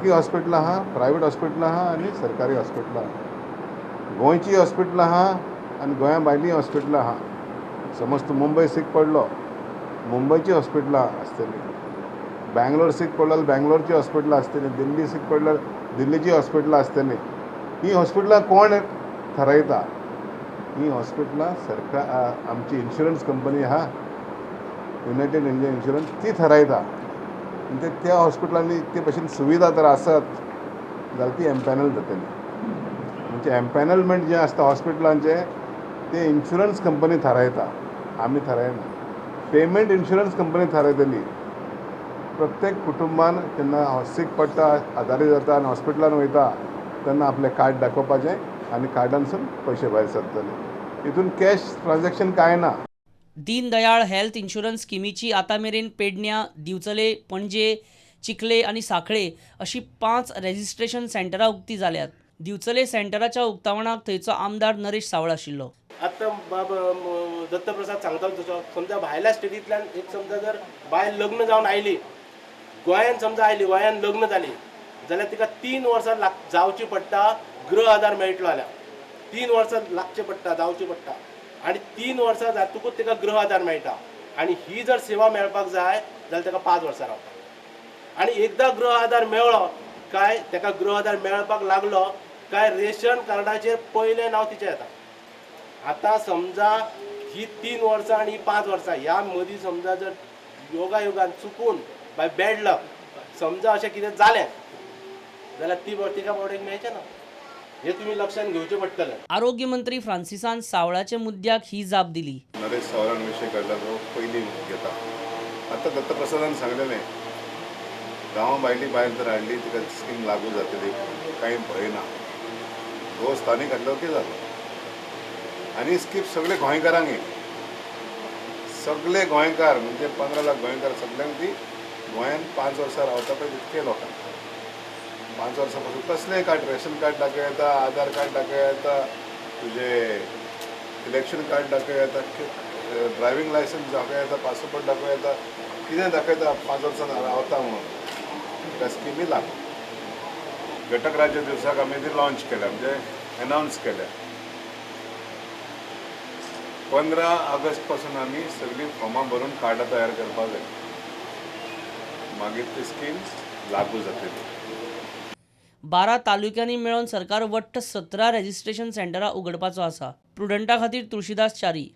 खाजगी हॉस्पिटल आहा, private hospital आहा आनी सरकारी हॉस्पिटल आहा. गोंयची हॉस्पिटल आहा आनी गोंया भायलीं हॉस्पिटल आहा. समज तूं मुंबय सीक पडलो, मुंबयची हॉस्पिटलां आसतलीं. बँगलोर सीक पडलो जाल्यार बँगलोरची हॉस्पिटलां आसतलीं. दिल्ली सीक पडल्यार दिल्लीची हॉस्पिटलां आसतलीं. हीं हॉस्पिटलां कोण थारायता? हीं हॉस्पिटलां सरकार आमची इन्शुरन्स कंपनी आहा, युनायटेड इंडिया इन्शुरन्स, ती थारायता. म्हणजे त्या हॉस्पिटलांनी ते भशेन सुविधा जर आसत जाल्यार ती एम्पॅनल जातली. म्हणजे एम्पॅनलमेंट जें आसता हॉस्पिटलांचें ते इन्शुरन्स कंपनी थारायता, आमी थारायना. पेमेंट इन्शुरन्स कंपनी थारायतली. प्रत्येक कुटुंबान जेन्ना सीक पडटा, आजारी जाता आनी हॉस्पिटलान वयता तेन्ना आपलें कार्ड दाखोवपाचें आनी कार्डानसून पयशे भायर सरतले. हितून कॅश ट्रान्झॅक्शन कांय ना. दीनदयाळ हेल्थ इन्शुरन्स स्किमीची आतामेरेन पेडण्यां, दिवचले, पणजे, चिखले आणि साखळे अशी 5 रजिस्ट्रेशन सेंटरां उक्ती जाल्यात. दिवचले सेंटराच्या उक्तावणाक थंयचो आमदार नरेश सावळ आशिल्लो. आतां दत्तप्रसाद सांगता तसो समजा भायल्या स्टेटींतल्यान एक समजा जर बायल लग्न जावन आयली, गोंयान समजा आयली, गोंयान लग्न जाली जाल्यार तिका 3 वर्सां जावची पडटा गृह आधार मेळटलो जाल्यार. 3 वर्सां लागचे पडटा, जावची पडटा आनी 3 वर्सां जातकूच तिका गृह आधार मेळटा. आनी ही जर सेवा मेळपाक जाय जाल्यार ताका 5 वर्सां रावता. आनी एकदां गृह आधार मेळ्ळो काय ताका गृह आधार मेळपाक लागलो काय रेशन कार्डाचेर पयलें नांव तिचें येता. आतां समजा ही 3 वर्सां आनी 5 वर्सां ह्या मदीं समजा जर योगायोगान चुकून बाय बॅड लक समजा अशें कितें जालें जाल्यार तिका बावडेक मेळचें ना. हे तुमी लक्षांत घेवचें पडटलें. आरोग्य मंत्री फ्रांसिसान सावळाच्या मुद्द्याक ही जाप दिली. नरेश सावळान विशय काडला तो पयलीं घेता. आतां दत्तप्रसादान सांगलेलें गांवा भायली बायल जर हाडली तिका स्कीम लागू जातली, कांय भंय ना. हो स्थानीक हाडलो ओके जालो. आनी स्कीम सगळे गोंयकारांक येयली. सगळे गोंयकार म्हणजे 15 लाख गोंयकार सगळ्यांक ती गोंयान 5 वर्सां रावता पळय तितके लोकांक 5 वर्सां पासून कसलेंय कार्ड, रेशन कार्ड दाखय येता, आधार कार्ड दाखय येता, तुजे इलेक्शन कार्ड दाखय येता, ड्रायव्हिंग लायसन्स दाखय येता, पासपोर्ट दाखय येता, कितें दाखयता 5 वर्सां रावता म्हणून. त्या स्किमी लागू. घटक राज्य दिवसाक आमी ती लॉन्च केल्या, म्हणजे अनावन्स केल्या. 15 ऑगस्ट पासून आमी सगळीं फॉर्मां भरून कार्डां तयार करपाक जाय. मागीर ती स्कीम लागू जातली. 12 तालुक्यांनी मेळोन सरकार वट्ट 17 रजिस्ट्रेशन सेंटरां उगडपाचो आसा. प्रुडंटा खातीर तुळशीदास च्यारी.